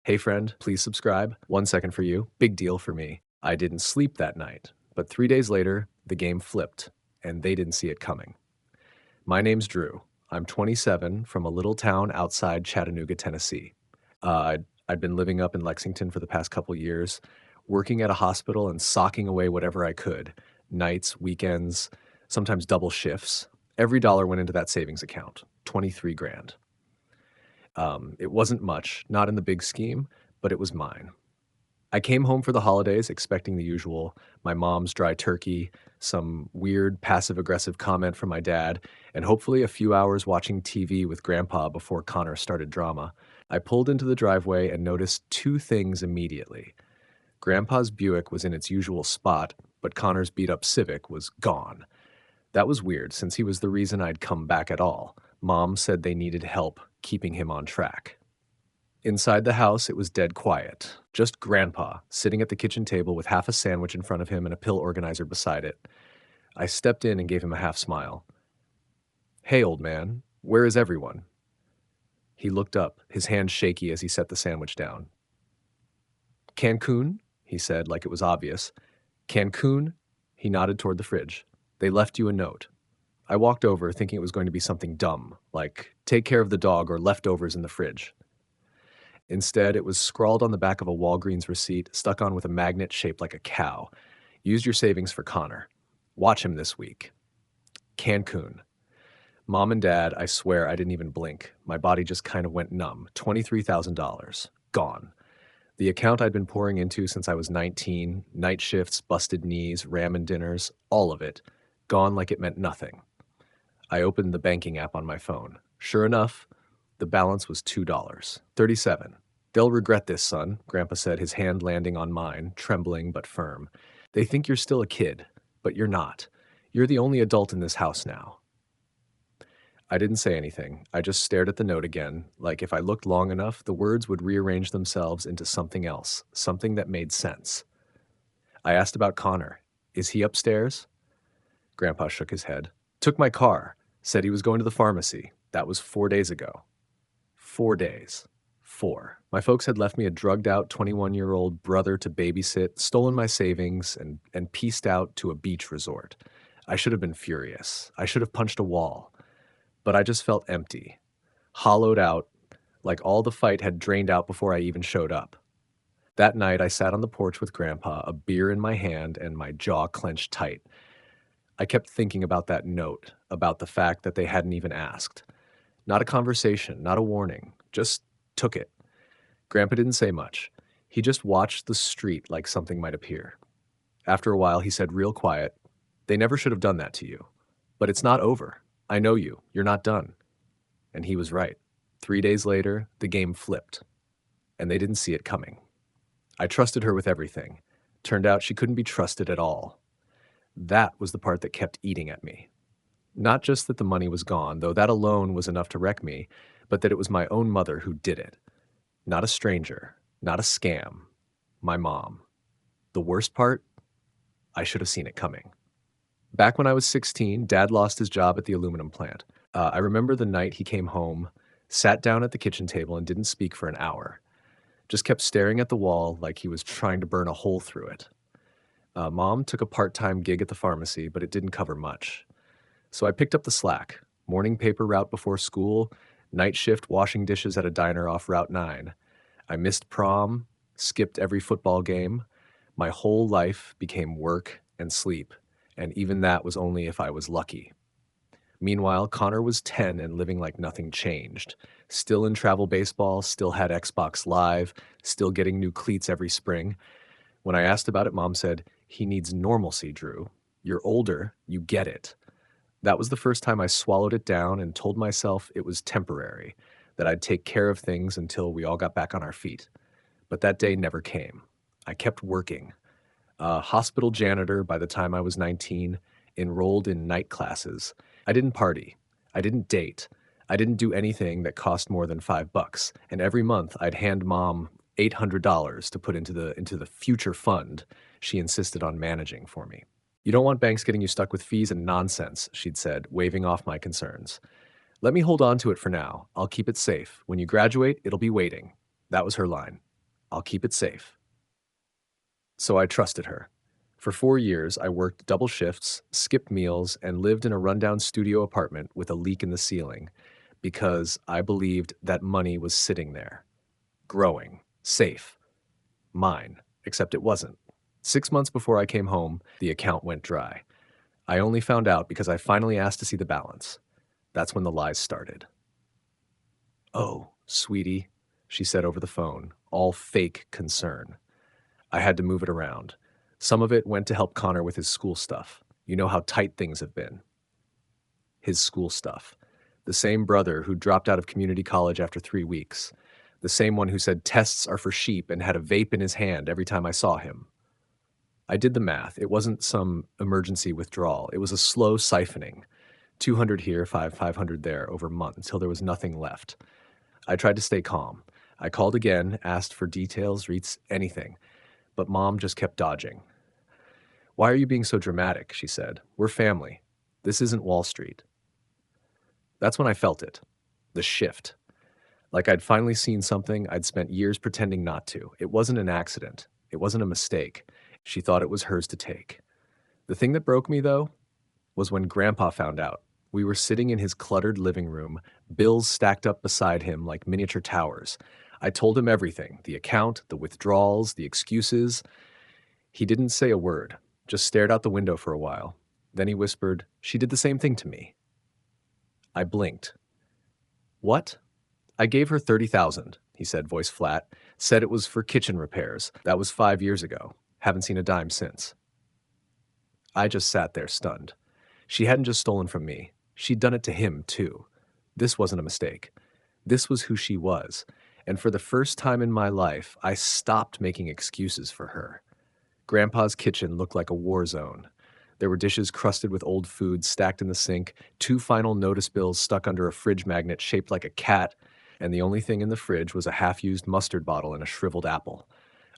Hey friend, please subscribe. 1 second for you. Big deal for me. I didn't sleep that night, but 3 days later, the game flipped, and they didn't see it coming. My name's Drew. I'm 27 from a little town outside Chattanooga, Tennessee. I'd been living up in Lexington for the past couple years, working at a hospital and socking away whatever I could. Nights, weekends, sometimes double shifts. Every dollar went into that savings account, 23 grand. It wasn't much, not in the big scheme, but it was mine. I came home for the holidays expecting the usual, my mom's dry turkey, some weird passive-aggressive comment from my dad, and hopefully a few hours watching TV with Grandpa before Connor started drama. I pulled into the driveway and noticed two things immediately. Grandpa's Buick was in its usual spot, but Connor's beat-up Civic was gone. That was weird, since he was the reason I'd come back at all. Mom said they needed help keeping him on track. Inside the house, it was dead quiet. Just Grandpa, sitting at the kitchen table with half a sandwich in front of him and a pill organizer beside it. I stepped in and gave him a half smile. "Hey, old man, where is everyone?" He looked up, his hand shaky as he set the sandwich down. "Cancun?" he said, like it was obvious. "Cancun?" He nodded toward the fridge. "They left you a note." I walked over, thinking it was going to be something dumb, like, "Take care of the dog," or "Leftovers in the fridge." Instead, it was scrawled on the back of a Walgreens receipt, stuck on with a magnet shaped like a cow. "Use your savings for Connor. Watch him this week." Cancun. Mom and Dad, I swear I didn't even blink. My body just kind of went numb. $23,000. Gone. The account I'd been pouring into since I was 19, night shifts, busted knees, ramen dinners, all of it. Gone like it meant nothing. I opened the banking app on my phone. Sure enough, the balance was $2.37. "They'll regret this, son," Grandpa said, his hand landing on mine, trembling but firm. "They think you're still a kid, but you're not. You're the only adult in this house now." I didn't say anything. I just stared at the note again, like if I looked long enough, the words would rearrange themselves into something else, something that made sense. I asked about Connor. "Is he upstairs?" Grandpa shook his head. "Took my car. Said he was going to the pharmacy. That was 4 days ago." 4 days. 4. My folks had left me a drugged-out 21-year-old brother to babysit, stolen my savings, and pieced out to a beach resort. I should have been furious. I should have punched a wall. But I just felt empty, hollowed out, like all the fight had drained out before I even showed up. That night, I sat on the porch with Grandpa, a beer in my hand and my jaw clenched tight. I kept thinking about that note, about the fact that they hadn't even asked. Not a conversation, not a warning, just took it. Grandpa didn't say much. He just watched the street like something might appear. After a while, he said real quiet, "They never should have done that to you. But it's not over. I know you. You're not done." And he was right. 3 days later, the game flipped. And they didn't see it coming. I trusted her with everything. Turned out she couldn't be trusted at all. That was the part that kept eating at me. Not just that the money was gone, though that alone was enough to wreck me, but that it was my own mother who did it. Not a stranger, not a scam. My mom. The worst part? I should have seen it coming. Back when I was 16, Dad lost his job at the aluminum plant. I remember the night he came home, sat down at the kitchen table and didn't speak for an hour. Just kept staring at the wall like he was trying to burn a hole through it. Mom took a part-time gig at the pharmacy, but it didn't cover much. So I picked up the slack. Morning paper route before school, night shift washing dishes at a diner off Route 9. I missed prom, skipped every football game. My whole life became work and sleep, and even that was only if I was lucky. Meanwhile, Connor was 10 and living like nothing changed. Still in travel baseball, still had Xbox Live, still getting new cleats every spring. When I asked about it, Mom said, "He needs normalcy, Drew. You're older, you get it." That was the first time I swallowed it down and told myself it was temporary, that I'd take care of things until we all got back on our feet. But that day never came. I kept working. A hospital janitor by the time I was 19, enrolled in night classes. I didn't party. I didn't date. I didn't do anything that cost more than $5, and every month I'd hand Mom $800 to put into the future fund she insisted on managing for me. "You don't want banks getting you stuck with fees and nonsense," she'd said, waving off my concerns. "Let me hold on to it for now. I'll keep it safe. When you graduate, it'll be waiting." That was her line. I'll keep it safe. So I trusted her. For 4 years, I worked double shifts, skipped meals, and lived in a rundown studio apartment with a leak in the ceiling because I believed that money was sitting there, growing, safe, mine, except it wasn't. 6 months before I came home, the account went dry. I only found out because I finally asked to see the balance. That's when the lies started. "Oh, sweetie," she said over the phone, all fake concern. I had to move it around. Some of it went to help Connor with his school stuff. You know how tight things have been. His school stuff. The same brother who dropped out of community college after 3 weeks. The same one who said tests are for sheep and had a vape in his hand every time I saw him. I did the math. It wasn't some emergency withdrawal. It was a slow siphoning. 200 here, 500 there over months until there was nothing left. I tried to stay calm. I called again, asked for details, reads anything, but Mom just kept dodging. "Why are you being so dramatic?" she said. "We're family. This isn't Wall Street." That's when I felt it. The shift. Like I'd finally seen something I'd spent years pretending not to. It wasn't an accident. It wasn't a mistake. She thought it was hers to take. The thing that broke me, though, was when Grandpa found out. We were sitting in his cluttered living room, bills stacked up beside him like miniature towers. I told him everything, the account, the withdrawals, the excuses. He didn't say a word, just stared out the window for a while. Then he whispered, "She did the same thing to me." I blinked. "What?" "I gave her 30,000, he said, voice flat. Said it was for kitchen repairs. That was 5 years ago. Haven't seen a dime since." I just sat there stunned. She hadn't just stolen from me. She'd done it to him, too. This wasn't a mistake. This was who she was. And for the first time in my life, I stopped making excuses for her. Grandpa's kitchen looked like a war zone. There were dishes crusted with old food stacked in the sink, 2 final notice bills stuck under a fridge magnet shaped like a cat, and the only thing in the fridge was a half-used mustard bottle and a shriveled apple.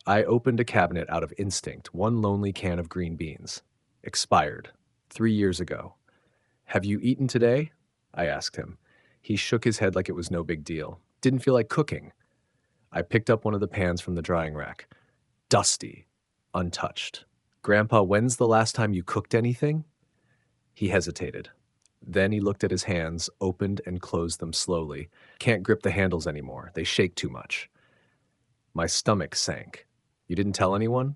I opened a cabinet out of instinct, one lonely can of green beans. Expired. 3 years ago. "Have you eaten today?" I asked him. He shook his head like it was no big deal. Didn't feel like cooking. I picked up one of the pans from the drying rack. Dusty. Untouched. "Grandpa, when's the last time you cooked anything?" He hesitated. Then he looked at his hands, opened and closed them slowly. "Can't grip the handles anymore. They shake too much." My stomach sank. "You didn't tell anyone?"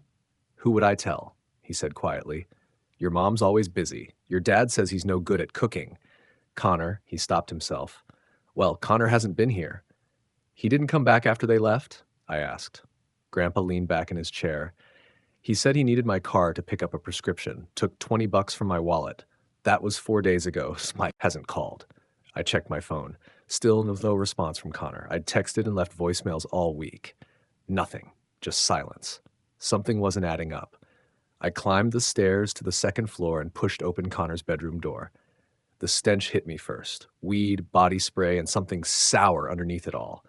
"Who would I tell?" he said quietly. "Your mom's always busy. Your dad says he's no good at cooking. Connor," he stopped himself. "Well, Connor hasn't been here." "He didn't come back after they left?" I asked. Grandpa leaned back in his chair. "He said he needed my car to pick up a prescription. Took $20 from my wallet. That was 4 days ago. Smite hasn't called." I checked my phone. Still no response from Connor. I'd texted and left voicemails all week. Nothing. Just silence. Something wasn't adding up. I climbed the stairs to the second floor and pushed open Connor's bedroom door. The stench hit me first. Weed, body spray, and something sour underneath it all.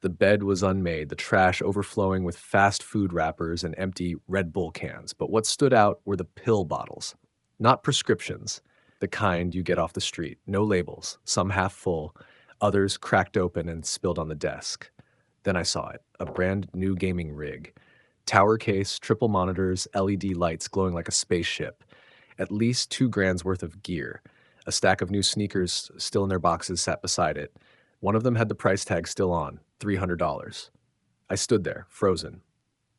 The bed was unmade, the trash overflowing with fast food wrappers and empty Red Bull cans. But what stood out were the pill bottles. Not prescriptions, the kind you get off the street. No labels, some half full, others cracked open and spilled on the desk. Then I saw it, a brand new gaming rig. Tower case, triple monitors, LED lights glowing like a spaceship. At least 2 grand's worth of gear. A stack of new sneakers still in their boxes sat beside it. One of them had the price tag still on, $300. I stood there, frozen.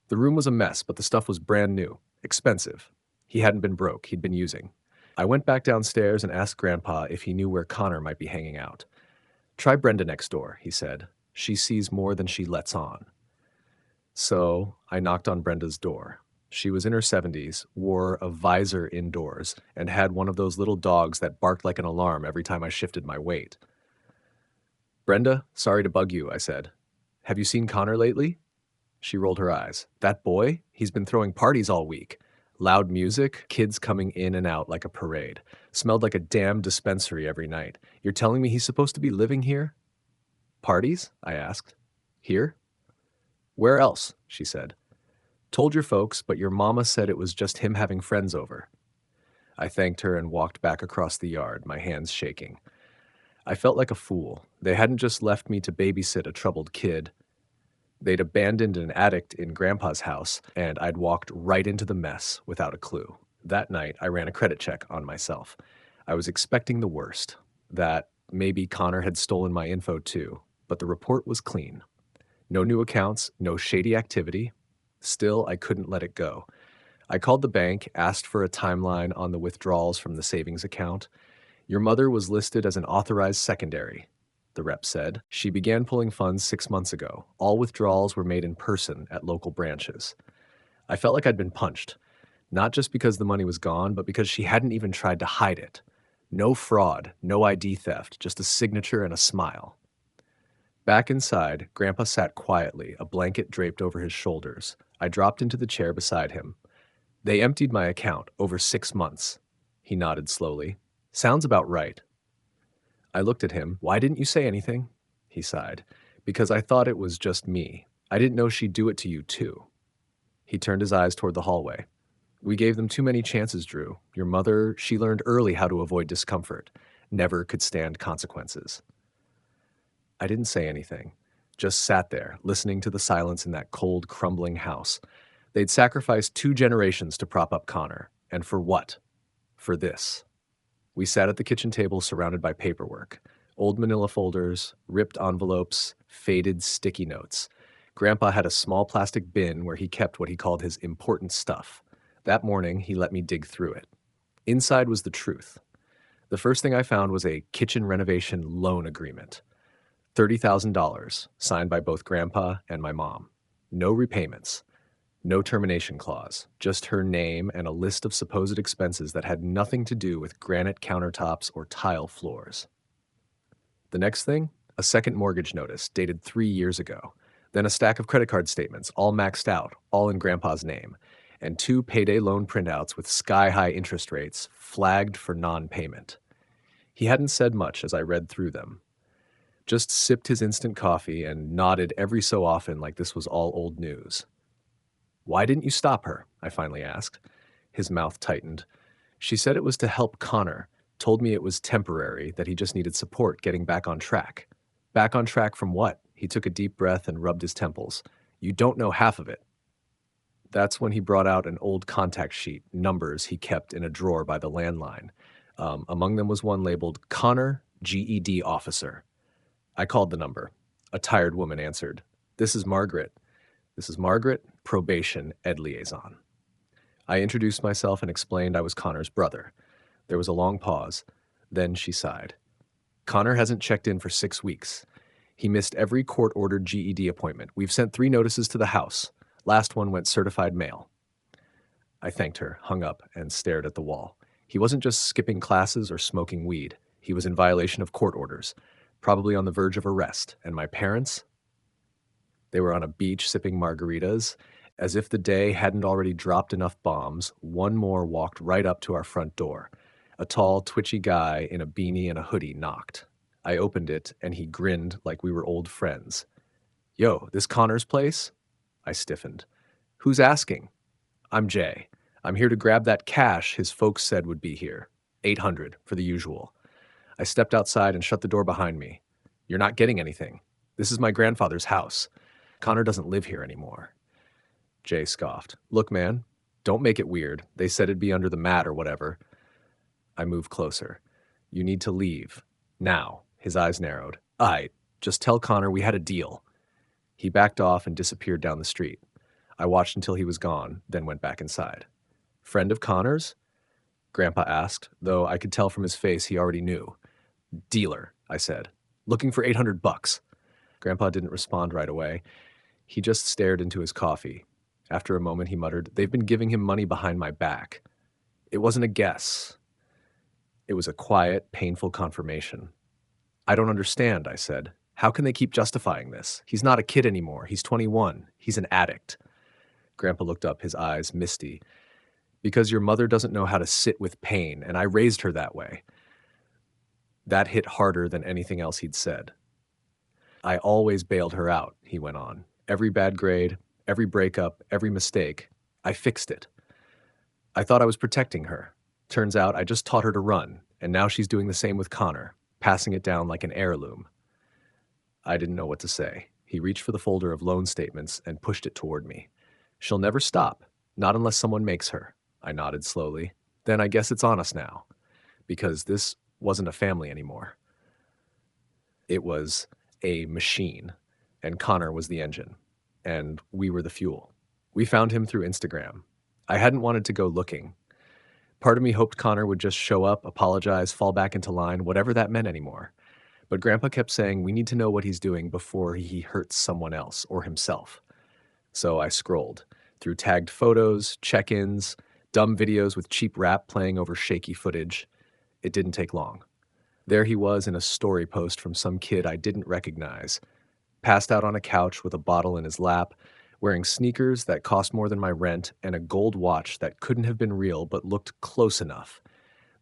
The room was a mess, but the stuff was brand new, expensive. He hadn't been broke, he'd been using. I went back downstairs and asked Grandpa if he knew where Connor might be hanging out. "Try Brenda next door," he said. "She sees more than she lets on." So I knocked on Brenda's door. She was in her 70s, wore a visor indoors, and had one of those little dogs that barked like an alarm every time I shifted my weight. "Brenda, sorry to bug you," I said. "Have you seen Connor lately?" She rolled her eyes. "That boy? He's been throwing parties all week. Loud music, kids coming in and out like a parade. Smelled like a damn dispensary every night. You're telling me he's supposed to be living here?" "Parties?" I asked. "Here?" "Where else?" she said. "Told your folks, but your mama said it was just him having friends over." I thanked her and walked back across the yard, my hands shaking. I felt like a fool. They hadn't just left me to babysit a troubled kid. They'd abandoned an addict in Grandpa's house, and I'd walked right into the mess without a clue. That night, I ran a credit check on myself. I was expecting the worst, that maybe Connor had stolen my info too, but the report was clean. No new accounts, no shady activity. Still, I couldn't let it go. I called the bank, asked for a timeline on the withdrawals from the savings account. Your mother was listed as an authorized secondary, the rep said. She began pulling funds 6 months ago. All withdrawals were made in person at local branches. I felt like I'd been punched, not just because the money was gone, but because she hadn't even tried to hide it. No fraud, no ID theft, just a signature and a smile. Back inside, Grandpa sat quietly, a blanket draped over his shoulders. I dropped into the chair beside him. They emptied my account over 6 months. He nodded slowly. Sounds about right. I looked at him. Why didn't you say anything? He sighed. Because I thought it was just me. I didn't know she'd do it to you too. He turned his eyes toward the hallway. We gave them too many chances, Drew. Your mother, she learned early how to avoid discomfort. Never could stand consequences. I didn't say anything. Just sat there, listening to the silence in that cold, crumbling house. They'd sacrificed 2 generations to prop up Connor. And for what? For this. We sat at the kitchen table surrounded by paperwork. Old manila folders, ripped envelopes, faded sticky notes. Grandpa had a small plastic bin where he kept what he called his important stuff. That morning, he let me dig through it. Inside was the truth. The first thing I found was a kitchen renovation loan agreement. $30,000, signed by both Grandpa and my mom. No repayments. No termination clause, just her name and a list of supposed expenses that had nothing to do with granite countertops or tile floors. The next thing, a second mortgage notice dated 3 years ago. Then a stack of credit card statements, all maxed out, all in Grandpa's name, and 2 payday loan printouts with sky-high interest rates flagged for non-payment. He hadn't said much as I read through them. Just sipped his instant coffee and nodded every so often like this was all old news. Why didn't you stop her? I finally asked. His mouth tightened. She said it was to help Connor, told me it was temporary, that he just needed support getting back on track. Back on track from what? He took a deep breath and rubbed his temples. You don't know half of it. That's when he brought out an old contact sheet, numbers he kept in a drawer by the landline. Among them was one labeled Connor, GED officer. I called the number. A tired woman answered. This is Margaret. This is Margaret, probation ed liaison. I introduced myself and explained I was Connor's brother. There was a long pause. Then she sighed. Connor hasn't checked in for 6 weeks. He missed every court-ordered GED appointment. We've sent 3 notices to the house. Last one went certified mail. I thanked her, hung up, and stared at the wall. He wasn't just skipping classes or smoking weed. He was in violation of court orders, probably on the verge of arrest. And my parents? They were on a beach sipping margaritas. As if the day hadn't already dropped enough bombs, one more walked right up to our front door. A tall, twitchy guy in a beanie and a hoodie knocked. I opened it, and he grinned like we were old friends. Yo, this Connor's place? I stiffened. Who's asking? I'm Jay. I'm here to grab that cash his folks said would be here. $800 for the usual. I stepped outside and shut the door behind me. You're not getting anything. This is my grandfather's house. Connor doesn't live here anymore. Jay scoffed. Look, man, don't make it weird. They said it'd be under the mat or whatever. I moved closer. You need to leave. Now. His eyes narrowed. Aight, just tell Connor we had a deal. He backed off and disappeared down the street. I watched until he was gone, then went back inside. Friend of Connor's? Grandpa asked, though I could tell from his face he already knew. Dealer, I said. Looking for $800. Grandpa didn't respond right away. He just stared into his coffee. After a moment, he muttered, They've been giving him money behind my back. It wasn't a guess. It was a quiet, painful confirmation. I don't understand, I said. How can they keep justifying this? He's not a kid anymore. He's 21. He's an addict. Grandpa looked up, his eyes misty. Because your mother doesn't know how to sit with pain, and I raised her that way. That hit harder than anything else he'd said. I always bailed her out, he went on. Every bad grade, every breakup, every mistake, I fixed it. I thought I was protecting her. Turns out I just taught her to run, and now she's doing the same with Connor, passing it down like an heirloom. I didn't know what to say. He reached for the folder of loan statements and pushed it toward me. She'll never stop, not unless someone makes her. I nodded slowly. Then I guess it's on us now, because this wasn't a family anymore. It was a machine, and Connor was the engine, and we were the fuel. We found him through Instagram. I hadn't wanted to go looking. Part of me hoped Connor would just show up, apologize, fall back into line, whatever that meant anymore. But Grandpa kept saying we need to know what he's doing before he hurts someone else or himself. So I scrolled through tagged photos, check-ins, dumb videos with cheap rap playing over shaky footage. It didn't take long. There he was in a story post from some kid I didn't recognize, passed out on a couch with a bottle in his lap, wearing sneakers that cost more than my rent and a gold watch that couldn't have been real but looked close enough.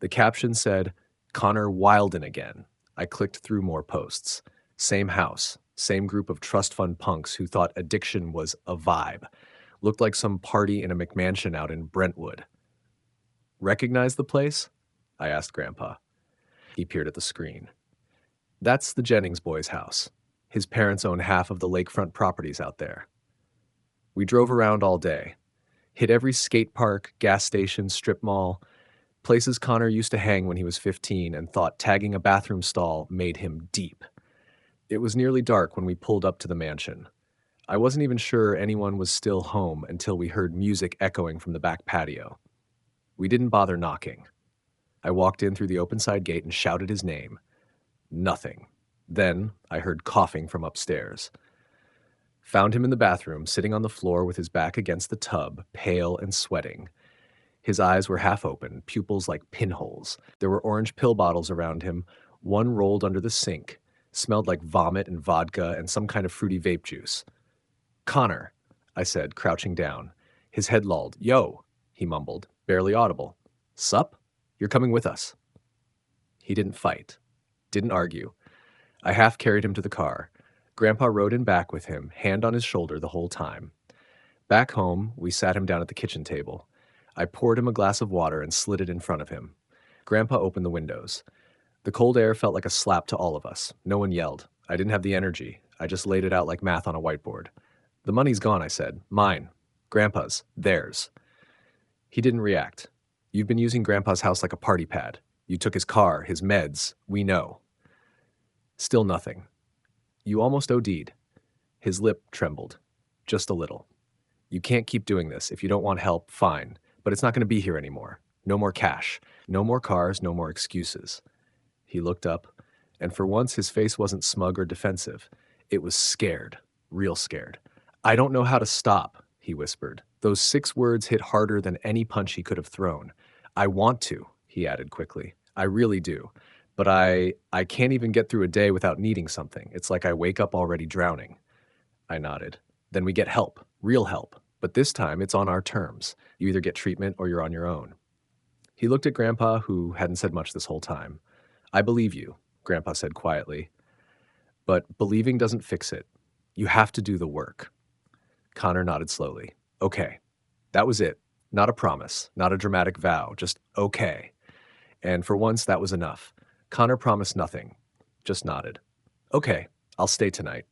The caption said, "Connor Wilden again." I clicked through more posts. Same house, same group of trust fund punks who thought addiction was a vibe. Looked like some party in a McMansion out in Brentwood. "Recognize the place?" I asked Grandpa. He peered at the screen. "That's the Jennings boy's house. His parents own half of the lakefront properties out there." We drove around all day, hit every skate park, gas station, strip mall, places Connor used to hang when he was 15 and thought tagging a bathroom stall made him deep. It was nearly dark when we pulled up to the mansion. I wasn't even sure anyone was still home until we heard music echoing from the back patio. We didn't bother knocking. I walked in through the open side gate and shouted his name. Nothing. Then I heard coughing from upstairs. Found him in the bathroom, sitting on the floor with his back against the tub, pale and sweating. His eyes were half open, pupils like pinholes. There were orange pill bottles around him, one rolled under the sink. Smelled like vomit and vodka and some kind of fruity vape juice. "Connor," I said, crouching down. His head lolled. "Yo," he mumbled, barely audible. "Sup? You're coming with us." He didn't fight. Didn't argue. I half carried him to the car. Grandpa rode in back with him, hand on his shoulder the whole time. Back home, we sat him down at the kitchen table. I poured him a glass of water and slid it in front of him. Grandpa opened the windows. The cold air felt like a slap to all of us. No one yelled. I didn't have the energy. I just laid it out like math on a whiteboard. "The money's gone," I said. "Mine. Grandpa's. Theirs." He didn't react. "You've been using Grandpa's house like a party pad. You took his car, his meds. We know." Still nothing. "You almost OD'd." His lip trembled. Just a little. "You can't keep doing this. If you don't want help, fine. But it's not going to be here anymore. No more cash. No more cars. No more excuses." He looked up, and for once his face wasn't smug or defensive. It was scared. Real scared. "I don't know how to stop," he whispered. Those 6 words hit harder than any punch he could have thrown. "I want to," he added quickly. "I really do. But I can't even get through a day without needing something. It's like I wake up already drowning." I nodded. "Then we get help. Real help. But this time it's on our terms. You either get treatment or you're on your own." He looked at Grandpa, who hadn't said much this whole time. "I believe you," Grandpa said quietly. "But believing doesn't fix it. You have to do the work." Connor nodded slowly. "Okay." That was it. Not a promise, not a dramatic vow, just okay. And for once, that was enough. Connor promised nothing, just nodded. "Okay, I'll stay tonight."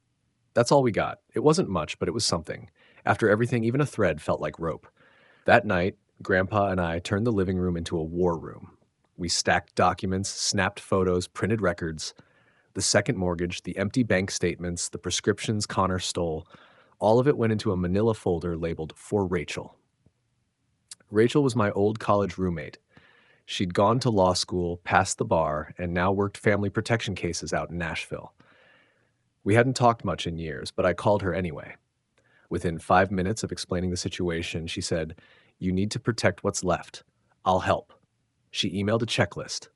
That's all we got. It wasn't much, but it was something. After everything, even a thread felt like rope. That night, Grandpa and I turned the living room into a war room. We stacked documents, snapped photos, printed records. The second mortgage, the empty bank statements, the prescriptions Connor stole, all of it went into a manila folder labeled "For Rachel." Rachel was my old college roommate. She'd gone to law school, passed the bar, and now worked family protection cases out in Nashville. We hadn't talked much in years, but I called her anyway. Within 5 minutes of explaining the situation, she said, "You need to protect what's left. I'll help." She emailed a checklist.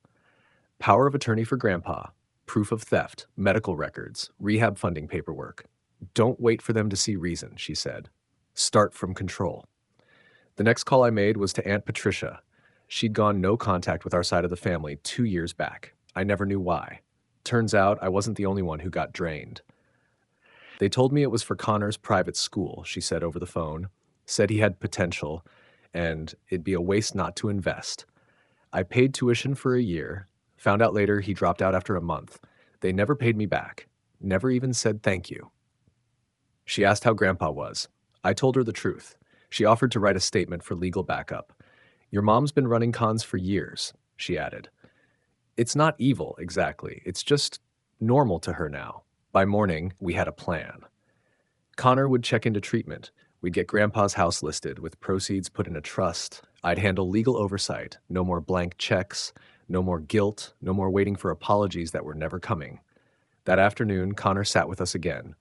Power of attorney for Grandpa, proof of theft, medical records, rehab funding paperwork. "Don't wait for them to see reason," she said. "Start from control." The next call I made was to Aunt Patricia. She'd gone no contact with our side of the family 2 years back. I never knew why. Turns out I wasn't the only one who got drained. They told me it was for Connor's private school, she said over the phone. Said he had potential, and it'd be a waste not to invest. I paid tuition for a year. Found out later he dropped out after a month. They never paid me back. Never even said thank you. She asked how Grandpa was. I told her the truth. She offered to write a statement for legal backup. Your mom's been running cons for years, she added. It's not evil, exactly. It's just normal to her now. By morning, we had a plan. Connor would check into treatment. We'd get Grandpa's house listed, with proceeds put in a trust. I'd handle legal oversight. No more blank checks, no more guilt, no more waiting for apologies that were never coming. That afternoon, Connor sat with us again.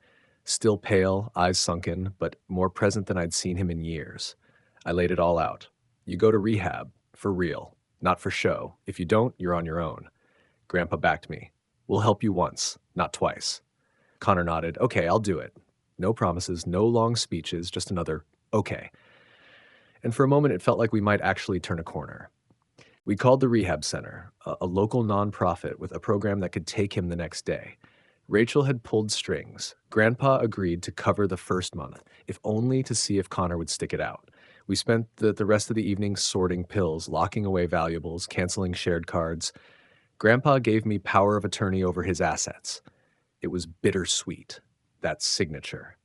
Still pale, eyes sunken, but more present than I'd seen him in years. I laid it all out. You go to rehab, for real, not for show. If you don't, you're on your own. Grandpa backed me. We'll help you once, not twice. Connor nodded. Okay, I'll do it. No promises, no long speeches, just another okay. And for a moment, it felt like we might actually turn a corner. We called the rehab center, a local nonprofit with a program that could take him the next day. Rachel had pulled strings. Grandpa agreed to cover the first month, if only to see if Connor would stick it out. We spent the rest of the evening sorting pills, locking away valuables, canceling shared cards. Grandpa gave me power of attorney over his assets. It was bittersweet, that signature,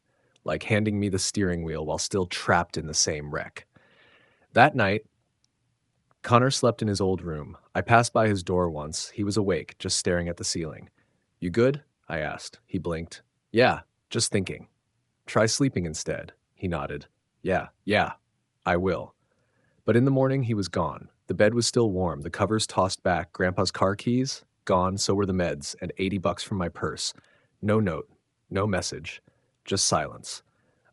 like handing me the steering wheel while still trapped in the same wreck. That night, Connor slept in his old room. I passed by his door once. He was awake, just staring at the ceiling. You good? I asked. He blinked. Yeah, just thinking. Try sleeping instead. He nodded. Yeah, I will. But in the morning, he was gone. The bed was still warm, the covers tossed back, Grandpa's car keys gone, so were the meds, and $80 from my purse. No note, no message, just silence.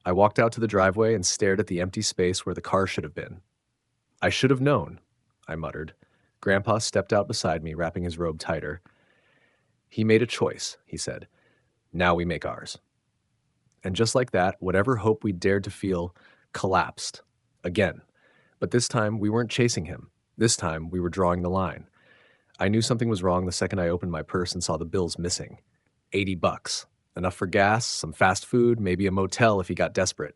I walked out to the driveway and stared at the empty space where the car should have been. I should have known, I muttered. Grandpa stepped out beside me, wrapping his robe tighter. He made a choice, he said. Now we make ours. And just like that, whatever hope we dared to feel collapsed. Again. But this time, we weren't chasing him. This time, we were drawing the line. I knew something was wrong the second I opened my purse and saw the bills missing. $80. Enough for gas, some fast food, maybe a motel if he got desperate.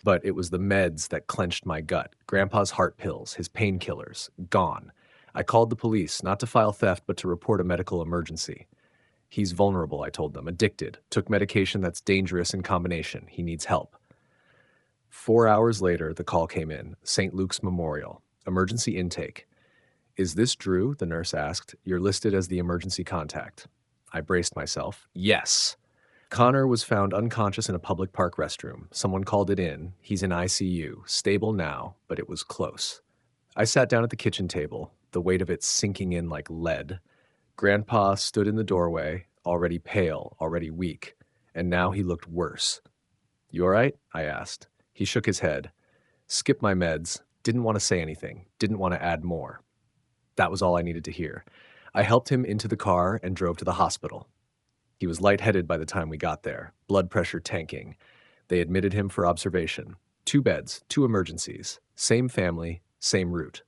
But it was the meds that clenched my gut. Grandpa's heart pills, his painkillers, gone. I called the police, not to file theft, but to report a medical emergency. He's vulnerable, I told them, addicted, took medication that's dangerous in combination. He needs help. 4 hours later, the call came in. St. Luke's Memorial. Emergency intake. Is this Drew? The nurse asked. You're listed as the emergency contact. I braced myself. Yes. Connor was found unconscious in a public park restroom. Someone called it in. He's in ICU. Stable now, but it was close. I sat down at the kitchen table, the weight of it sinking in like lead. Grandpa stood in the doorway, already pale, already weak, and now he looked worse. You all right? I asked. He shook his head. Skipped my meds. Didn't want to say anything. Didn't want to add more. That was all I needed to hear. I helped him into the car and drove to the hospital. He was lightheaded by the time we got there, blood pressure tanking. They admitted him for observation. 2 beds, 2 emergencies. Same family, same route.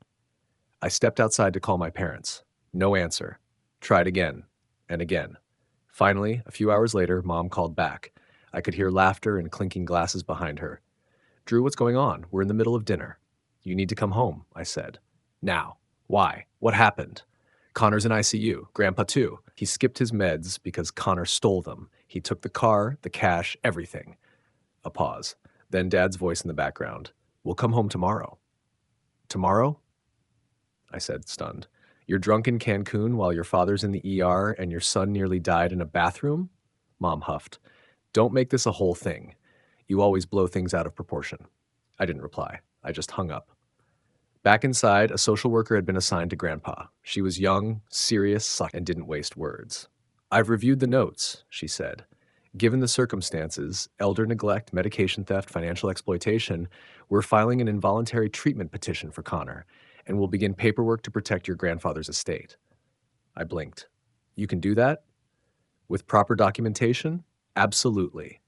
I stepped outside to call my parents. No answer. Tried again and again. Finally, a few hours later, Mom called back. I could hear laughter and clinking glasses behind her. Drew, what's going on? We're in the middle of dinner. You need to come home, I said. Now. Why? What happened? Connor's in ICU. Grandpa too. He skipped his meds because Connor stole them. He took the car, the cash, everything. A pause. Then Dad's voice in the background. We'll come home tomorrow. Tomorrow? I said, stunned. You're drunk in Cancun while your father's in the ER and your son nearly died in a bathroom? Mom huffed. Don't make this a whole thing. You always blow things out of proportion. I didn't reply. I just hung up. Back inside, a social worker had been assigned to Grandpa. She was young, serious, and didn't waste words. I've reviewed the notes, she said. Given the circumstances, elder neglect, medication theft, financial exploitation, we're filing an involuntary treatment petition for Connor, and we'll begin paperwork to protect your grandfather's estate. I blinked. You can do that? With proper documentation? Absolutely.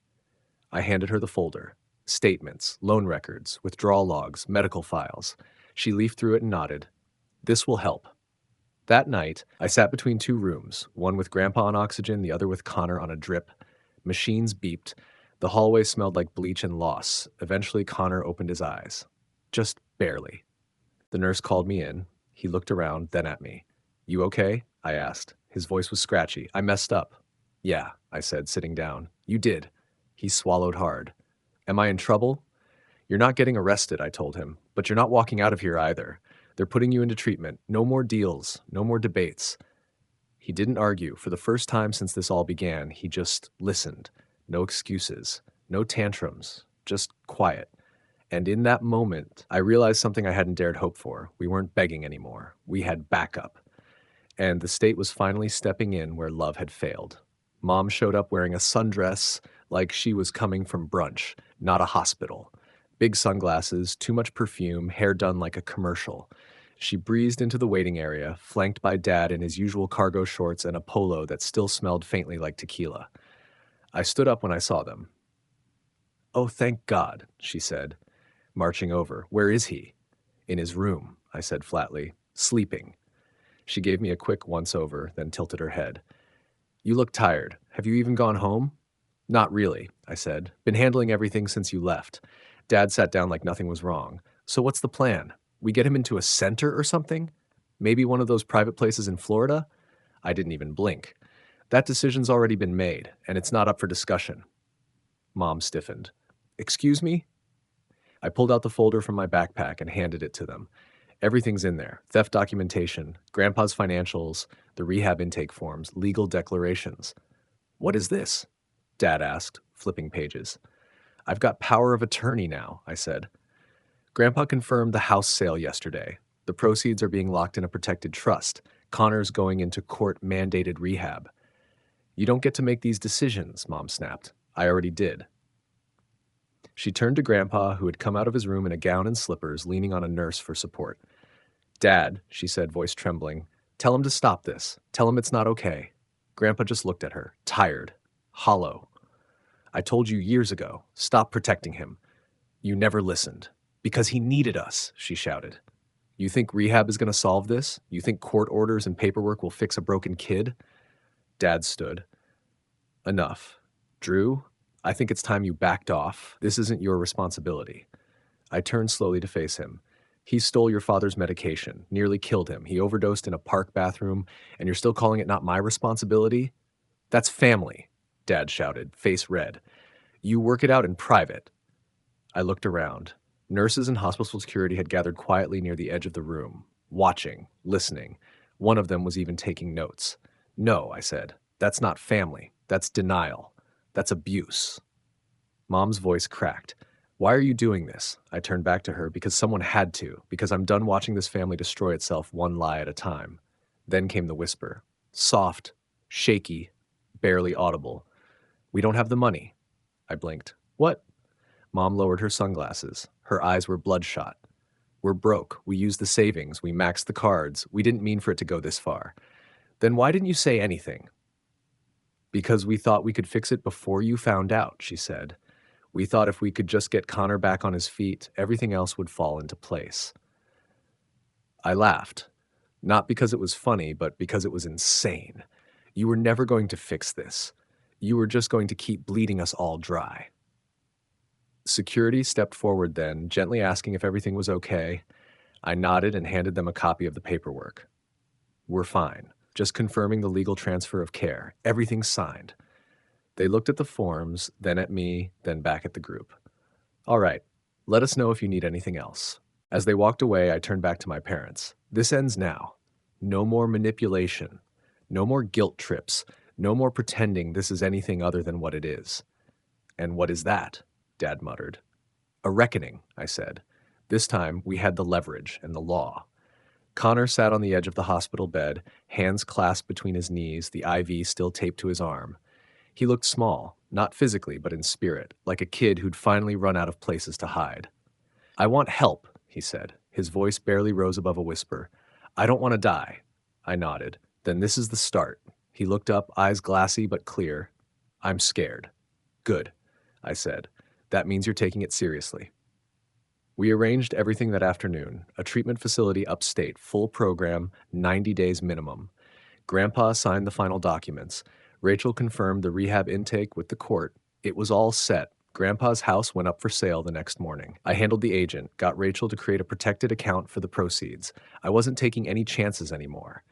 I handed her the folder. Statements, loan records, withdrawal logs, medical files. She leafed through it and nodded. This will help. That night, I sat between 2 rooms, one with Grandpa on oxygen, the other with Connor on a drip. Machines beeped. The hallway smelled like bleach and loss. Eventually, Connor opened his eyes. Just barely. The nurse called me in. He looked around, then at me. You okay? I asked. His voice was scratchy. I messed up. Yeah, I said, sitting down. You did. He swallowed hard. Am I in trouble? You're not getting arrested, I told him, but you're not walking out of here either. They're putting you into treatment. No more deals. No more debates. He didn't argue. For the first time since this all began, he just listened. No excuses. No tantrums. Just quiet. And in that moment, I realized something I hadn't dared hope for. We weren't begging anymore. We had backup. And the state was finally stepping in where love had failed. Mom showed up wearing a sundress like she was coming from brunch, not a hospital. Big sunglasses, too much perfume, hair done like a commercial. She breezed into the waiting area, flanked by Dad in his usual cargo shorts and a polo that still smelled faintly like tequila. I stood up when I saw them. Oh, thank God, she said, marching over. Where is he? In his room, I said flatly. Sleeping. She gave me a quick once-over, then tilted her head. You look tired. Have you even gone home? Not really, I said. Been handling everything since you left. Dad sat down like nothing was wrong. So what's the plan? We get him into a center or something? Maybe one of those private places in Florida? I didn't even blink. That decision's already been made, and it's not up for discussion. Mom stiffened. Excuse me? I pulled out the folder from my backpack and handed it to them. Everything's in there. Theft documentation, Grandpa's financials, the rehab intake forms, legal declarations. What is this? Dad asked, flipping pages. I've got power of attorney now, I said. Grandpa confirmed the house sale yesterday. The proceeds are being locked in a protected trust. Connor's going into court-mandated rehab. You don't get to make these decisions, Mom snapped. I already did. She turned to Grandpa, who had come out of his room in a gown and slippers, leaning on a nurse for support. Dad, she said, voice trembling, tell him to stop this. Tell him it's not okay. Grandpa just looked at her, tired, hollow. I told you years ago, stop protecting him. You never listened. Because he needed us, she shouted. You think rehab is going to solve this? You think court orders and paperwork will fix a broken kid? Dad stood. Enough. Drew, I think it's time you backed off. This isn't your responsibility. I turned slowly to face him. He stole your father's medication, nearly killed him. He overdosed in a park bathroom, and you're still calling it not my responsibility? That's family, Dad shouted, face red. You work it out in private. I looked around. Nurses and hospital security had gathered quietly near the edge of the room, watching, listening. One of them was even taking notes. No, I said. That's not family. That's denial. That's abuse. Mom's voice cracked. Why are you doing this? I turned back to her because someone had to, because I'm done watching this family destroy itself one lie at a time. Then came the whisper. Soft, shaky, barely audible. We don't have the money. I blinked. What? Mom lowered her sunglasses. Her eyes were bloodshot. We're broke. We used the savings. We maxed the cards. We didn't mean for it to go this far. Then why didn't you say anything? Because we thought we could fix it before you found out, she said. We thought if we could just get Connor back on his feet, everything else would fall into place. I laughed. Not because it was funny, but because it was insane. You were never going to fix this. You were just going to keep bleeding us all dry. Security stepped forward then, gently asking if everything was okay. I nodded and handed them a copy of the paperwork. We're fine. Just confirming the legal transfer of care. Everything's signed. They looked at the forms, then at me, then back at the group. All right, let us know if you need anything else. As they walked away, I turned back to my parents. This ends now. No more manipulation. No more guilt trips. No more pretending this is anything other than what it is. And what is that? Dad muttered. A reckoning, I said. This time, we had the leverage and the law. Connor sat on the edge of the hospital bed, hands clasped between his knees, the IV still taped to his arm. He looked small, not physically, but in spirit, like a kid who'd finally run out of places to hide. I want help, he said. His voice barely rose above a whisper. I don't want to die. I nodded. Then this is the start. He looked up, eyes glassy but clear. I'm scared. Good, I said. That means you're taking it seriously. We arranged everything that afternoon. A treatment facility upstate, full program, 90 days minimum. Grandpa signed the final documents. Rachel confirmed the rehab intake with the court. It was all set. Grandpa's house went up for sale the next morning. I handled the agent, got Rachel to create a protected account for the proceeds. I wasn't taking any chances anymore.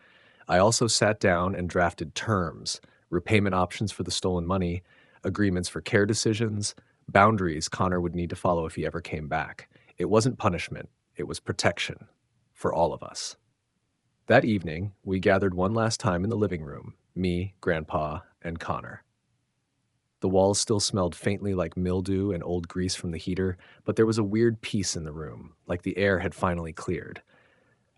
I also sat down and drafted terms, repayment options for the stolen money, agreements for care decisions, boundaries Connor would need to follow if he ever came back. It wasn't punishment, it was protection for all of us. That evening, we gathered one last time in the living room, me, Grandpa, and Connor. The walls still smelled faintly like mildew and old grease from the heater, but there was a weird peace in the room, like the air had finally cleared.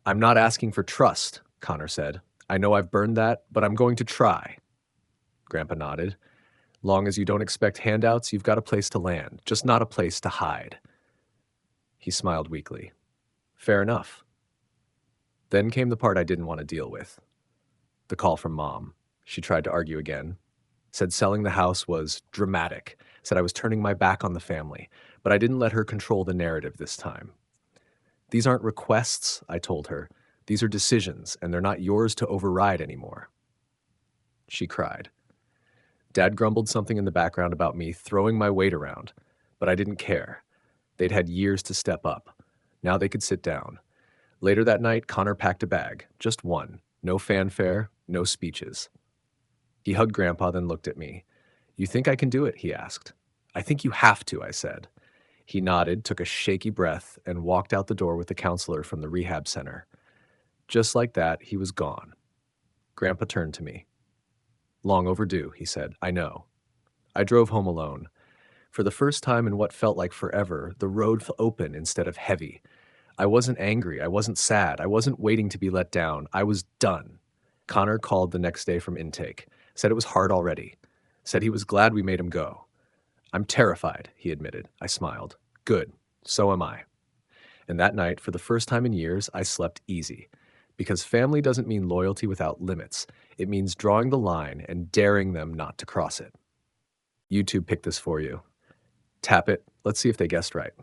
"I'm not asking for trust," Connor said. "I know I've burned that, but I'm going to try." Grandpa nodded. "Long as you don't expect handouts, you've got a place to land, just not a place to hide." He smiled weakly. "Fair enough." Then came the part I didn't want to deal with. The call from Mom. She tried to argue again. Said selling the house was dramatic. Said I was turning my back on the family. But I didn't let her control the narrative this time. "These aren't requests," I told her. "These are decisions, and they're not yours to override anymore." She cried. Dad grumbled something in the background about me throwing my weight around, but I didn't care. They'd had years to step up. Now they could sit down. Later that night, Connor packed a bag, just one. No fanfare, no speeches. He hugged Grandpa, then looked at me. "You think I can do it?" he asked. "I think you have to," I said. He nodded, took a shaky breath, and walked out the door with the counselor from the rehab center. Just like that, he was gone. Grandpa turned to me. "Long overdue," he said. "I know." I drove home alone. For the first time in what felt like forever, the road felt open instead of heavy. I wasn't angry. I wasn't sad. I wasn't waiting to be let down. I was done. Connor called the next day from intake. Said it was hard already. Said he was glad we made him go. "I'm terrified," he admitted. I smiled. "Good. So am I." And that night, for the first time in years, I slept easy. Because family doesn't mean loyalty without limits. It means drawing the line and daring them not to cross it. YouTube picked this for you. Tap it. Let's see if they guessed right.